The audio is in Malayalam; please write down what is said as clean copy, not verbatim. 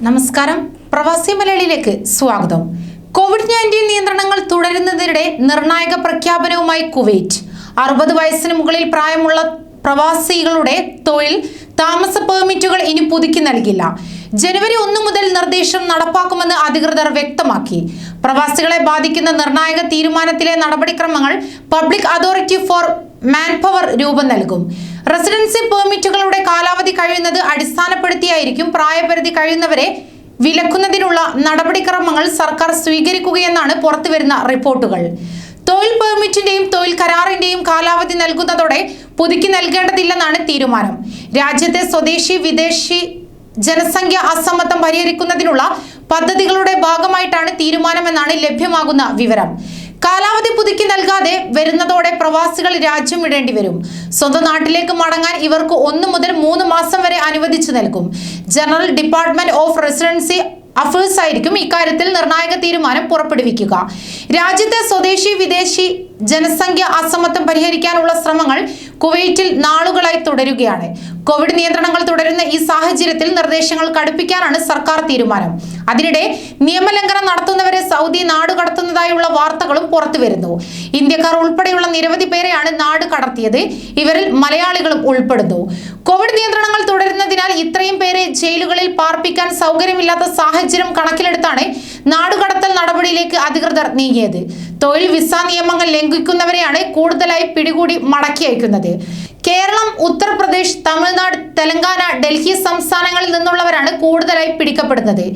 നമസ്കാരം, പ്രവാസി മലയാളിയിലേക്ക് സ്വാഗതം. കോവിഡ്-19 നിയന്ത്രണങ്ങൾ തുടരുന്നതിനിടെ നിർണായക പ്രഖ്യാപനവുമായി കുവൈറ്റ്. 60 വയസ്സിന് മുകളിൽ പ്രായമുള്ള പ്രവാസികളുടെ തൊഴിൽ താമസ പെർമിറ്റുകൾ ഇനി പുതുക്കി നൽകില്ല. ജനുവരി 1 മുതൽ നിർദ്ദേശം നടപ്പാക്കുമെന്ന് അധികൃതർ വ്യക്തമാക്കി. പ്രവാസികളെ ബാധിക്കുന്ന നിർണായക തീരുമാനത്തിലെ നടപടിക്രമങ്ങൾ പബ്ലിക് അതോറിറ്റി ഫോർ മാൻപവർ രൂപം നൽകും. റെസിഡൻസി പെർമിറ്റുകളുടെ കാലാവധി കഴിയുന്നത് അടിസ്ഥാനപ്പെടുത്തിയായിരിക്കും പ്രായപരിധി കഴിയുന്നവരെ വിലക്കുന്നതിനുള്ള നടപടിക്രമങ്ങൾ സർക്കാർ സ്വീകരിക്കുകയെന്നാണ് പുറത്തുവരുന്ന റിപ്പോർട്ടുകൾ. തൊഴിൽ പെർമിറ്റിന്റെയും തൊഴിൽ കരാറിന്റെയും കാലാവധി നൽകുന്നതോടെ പുതുക്കി നൽകേണ്ടതില്ലെന്നാണ് തീരുമാനം. രാജ്യത്തെ സ്വദേശി വിദേശി ജനസംഖ്യ അസമത്വം പരിഹരിക്കുന്നതിനുള്ള പദ്ധതികളുടെ ഭാഗമായിട്ടാണ് തീരുമാനമെന്നാണ് ലഭ്യമാകുന്ന വിവരം. കാലാവധി പുതുക്കി നൽകാതെ വരുന്നതോടെ പ്രവാസികൾ രാജ്യം വിടേണ്ടി വരും. സ്വന്തം നാട്ടിലേക്ക് മടങ്ങാൻ ഇവർക്ക് 1 മുതൽ 3 മാസം വരെ അനുവദിച്ചു നൽകും. General department of residency affairs ആയിരിക്കും ഇക്കാര്യത്തിൽ നിർണായക തീരുമാനം പുറപ്പെടുവിക്കുക. രാജ്യത്തെ സ്വദേശി വിദേശി ജനസംഖ്യ അസമത്വം പരിഹരിക്കാനുള്ള ശ്രമങ്ങൾ കുവൈറ്റിൽ നാളുകളായി തുടരുകയാണ്. കോവിഡ് നിയന്ത്രണങ്ങൾ തുടരുന്ന ഈ സാഹചര്യത്തിൽ നിർദ്ദേശങ്ങൾ കടുപ്പിക്കാനാണ് സർക്കാർ തീരുമാനം. അതിനിടെ നിയമലംഘനം നടത്തുന്നവരെ സൗദി നാടുകടത്തുന്നതായുള്ള വാർത്തകളും പുറത്തുവരുന്നു. ഇന്ത്യക്കാർ ഉൾപ്പെടെയുള്ള നിരവധി പേരെയാണ് നാട് കടത്തിയത്. ഇവരിൽ മലയാളികളും ഉൾപ്പെടുന്നു. കോവിഡ് നിയന്ത്രണങ്ങൾ തുടരുന്നതിനാൽ ഇത്രയും പേരെ ജയിലുകളിൽ പാർപ്പിക്കാൻ സൗകര്യമില്ലാത്ത സാഹചര്യം കണക്കിലെടുത്താണ് നാടുകടത്തൽ നടപടിയിലേക്ക് അധികൃതർ നീങ്ങിയത്. തൊഴിൽ വിസ നിയമങ്ങൾ ലംഘിക്കുന്നവരെയാണ് കൂടുതലായി പിടികൂടി മടക്കി അയക്കുന്നത്. കേരളം, ഉത്തർപ്രദേശ്, തമിഴ്നാട്, തെലങ്കാന, ഡൽഹി സംസ്ഥാനങ്ങളിൽ നിന്നുള്ളവരാണ് കൂടുതലായി പിടിക്കപ്പെടുന്നത്.